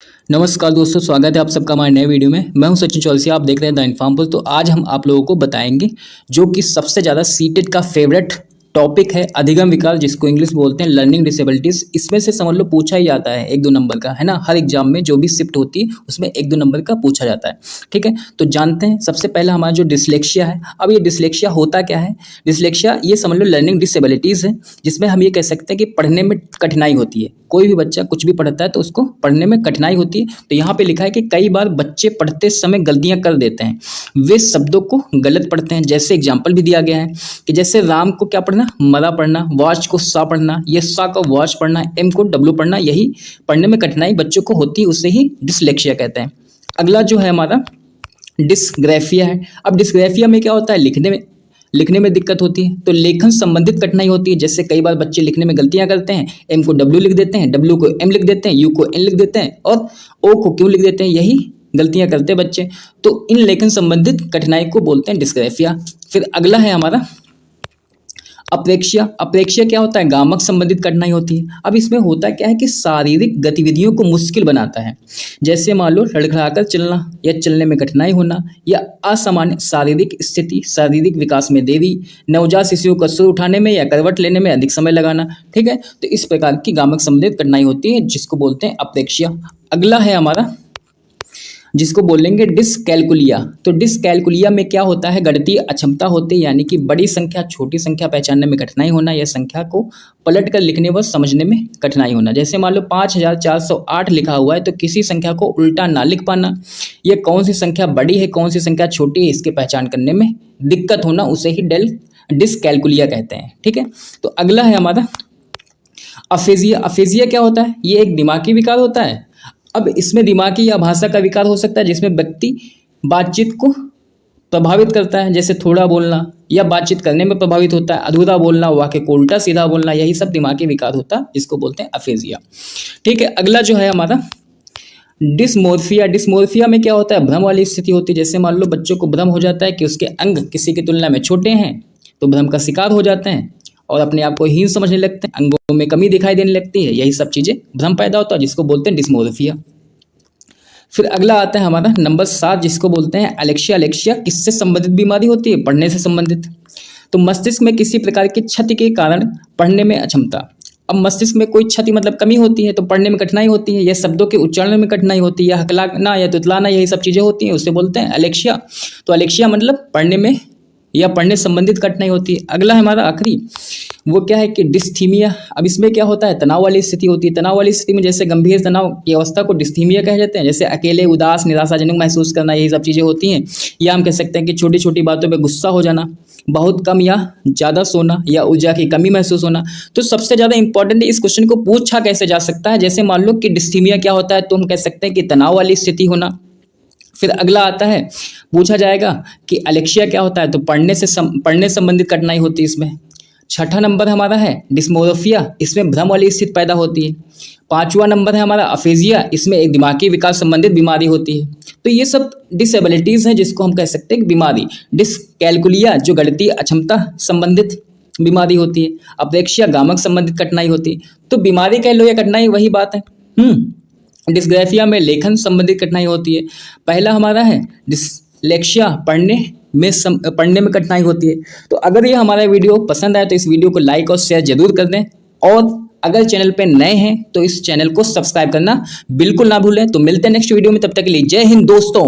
नमस्कार दोस्तों, स्वागत है आप सबका हमारे नए वीडियो में। मैं हूं सचिन चौरसिया, आप देख रहे हैं द इन्फॉर्मेबल। तो आज हम आप लोगों को बताएंगे जो कि सबसे ज़्यादा सीटेट का फेवरेट टॉपिक है, अधिगम विकास, जिसको इंग्लिश बोलते हैं लर्निंग डिसेबिलिटीज़। इसमें से समझ लो पूछा ही जाता है 1-2 नंबर का, है ना। हर एग्जाम में जो भी शिफ्ट होती है उसमें 1-2 नंबर का पूछा जाता है। ठीक है, तो जानते हैं सबसे पहला हमारा जो डिसलेक्सिया है। अब ये डिसलेक्सिया होता क्या है? डिसलेक्सिया ये समझ लो लर्निंग डिसेबिलिटीज़ है, जिसमें हम ये कह सकते हैं कि पढ़ने में कठिनाई होती है। कोई भी बच्चा कुछ भी पढ़ता है तो उसको पढ़ने में कठिनाई होती है। तो यहाँ पे लिखा है कि कई बार बच्चे पढ़ते समय गलतियाँ कर देते हैं, वे शब्दों को गलत पढ़ते हैं। जैसे एग्जाम्पल भी दिया गया है कि जैसे राम को क्या पढ़ना, मरा पढ़ना, वॉच को सा पढ़ना, ये सा को वॉच पढ़ना, एम को डब्लू पढ़ना, यही पढ़ने में कठिनाई बच्चों को होती है, उसे ही डिसलेक्सिया कहते हैं। अगला जो है हमारा डिस्ग्राफिया है। अब डिस्ग्राफिया में क्या होता है? लिखने में दिक्कत होती है, तो लेखन संबंधित कठिनाई होती है। जैसे कई बार बच्चे लिखने में गलतियां करते हैं, एम को डब्ल्यू लिख देते हैं, डब्ल्यू को एम लिख देते हैं, यू को एन लिख देते हैं और ओ को क्यू लिख देते हैं, यही गलतियां करते हैं बच्चे। तो इन लेखन संबंधित कठिनाई को बोलते हैं डिस्ग्राफिया। फिर अगला है हमारा अप्रेक्ष्या। अप्रेक्ष्या क्या होता है? गामक संबंधित कठिनाई होती है। अब इसमें होता क्या है कि शारीरिक गतिविधियों को मुश्किल बनाता है। जैसे मान लो लड़खड़ाकर चलना या चलने में कठिनाई होना या असामान्य शारीरिक स्थिति, शारीरिक विकास में देरी, नवजात शिशुओं का सिर उठाने में या करवट लेने में अधिक समय लगाना। ठीक है, तो इस प्रकार की गामक संबंधित कठिनाई होती है, जिसको बोलते हैं अप्रेक्ष्या। अगला है हमारा जिसको बोलेंगे डिसकैलकुलिया। तो डिसकैलकुलिया में क्या होता है? गणितीय अक्षमता होती है, यानी कि बड़ी संख्या छोटी संख्या पहचानने में कठिनाई होना या संख्या को पलट कर लिखने व समझने में कठिनाई होना। जैसे मान लो 5408 लिखा हुआ है तो किसी संख्या को उल्टा ना लिख पाना, ये कौन सी संख्या बड़ी है कौन सी संख्या छोटी है इसके पहचान करने में दिक्कत होना, उसे ही डिसकैलकुलिया कहते हैं। ठीक है, तो अगला है हमारा अफेजिया। अफेजिया क्या होता है? ये एक दिमागी विकार होता है। अब इसमें दिमागी या भाषा का विकार हो सकता है, जिसमें व्यक्ति बातचीत को प्रभावित करता है, जैसे थोड़ा बोलना या बातचीत करने में प्रभावित होता है, अधूरा बोलना, वाक्य को उल्टा सीधा बोलना, यही सब दिमागी विकार होता है, जिसको बोलते हैं अफेजिया। ठीक है, अगला जो है हमारा डिस्मोर्फिया। डिस्मोर्फिया में क्या होता है? भ्रम वाली स्थिति होती है। जैसे मान लो बच्चों को भ्रम हो जाता है कि उसके अंग किसी की तुलना में छोटे हैं, तो भ्रम का शिकार हो जाते हैं और अपने आप को हीन समझने लगते हैं, अंगों में कमी दिखाई देने लगती है, यही सब चीज़ें भ्रम पैदा होता है, जिसको बोलते हैं डिस्मोर्फिया। फिर अगला आता है हमारा नंबर 7, जिसको बोलते हैं अलेक्सिया। अलेक्सिया किससे संबंधित बीमारी होती है? पढ़ने से संबंधित। तो मस्तिष्क में किसी प्रकार की क्षति के कारण पढ़ने में अक्षमता। अब मस्तिष्क में कोई क्षति मतलब कमी होती है तो पढ़ने में कठिनाई होती है, या शब्दों के उच्चारण में कठिनाई होती है, या हकलाना या तुतलाना, यही सब चीज़ें होती हैं, उसे बोलते हैं अलेक्सिया। तो अलेक्सिया मतलब पढ़ने में या पढ़ने संबंधित कठिनाई होती है। अगला है हमारा आखिरी, वो क्या है कि डिस्थीमिया। अब इसमें क्या होता है? तनाव वाली स्थिति होती है। तनाव वाली स्थिति में जैसे गंभीर तनाव की अवस्था को डिस्थीमिया कह जाते हैं। जैसे अकेले, उदास, निराशाजनक महसूस करना, यही सब चीज़ें होती हैं। या हम कह सकते हैं कि छोटी छोटी बातों पे गुस्सा हो जाना, बहुत कम या ज़्यादा सोना, या ऊर्जा की कमी महसूस होना। तो सबसे ज़्यादा इंपॉर्टेंट इस क्वेश्चन को पूछा कैसे जा सकता है? जैसे मान लो कि डिस्थीमिया क्या होता है, तो हम कह सकते हैं कि तनाव वाली स्थिति होना। फिर अगला आता है, पूछा जाएगा कि अलेक्सिया क्या होता है, तो पढ़ने संबंधित कठिनाई होती है इसमें। छठा नंबर हमारा है डिस्मोर्फिया, इसमें भ्रम वाली स्थिति पैदा होती है। 5वां नंबर है हमारा अफेजिया, इसमें एक दिमागी विकास संबंधित बीमारी होती है। तो ये सब डिसेबिलिटीज़ हैं, जिसको हम कह सकते हैं बीमारी। डिसकैलकुलिया जो गणितीय अक्षमता संबंधित बीमारी होती है। अप्रेक्सिया गामक संबंधित कठिनाई होती है। तो बीमारी कह लो या कठिनाई, वही बात है। डिस्ग्राफिया में लेखन संबंधित कठिनाई होती है। पहला हमारा है डिसलेक्सिया, पढ़ने में कठिनाई होती है। तो अगर ये हमारा वीडियो पसंद आए तो इस वीडियो को लाइक और शेयर जरूर कर दें, और अगर चैनल पे नए हैं तो इस चैनल को सब्सक्राइब करना बिल्कुल ना भूलें। तो मिलते हैं नेक्स्ट वीडियो में, तब तक के लिए जय हिंद दोस्तों।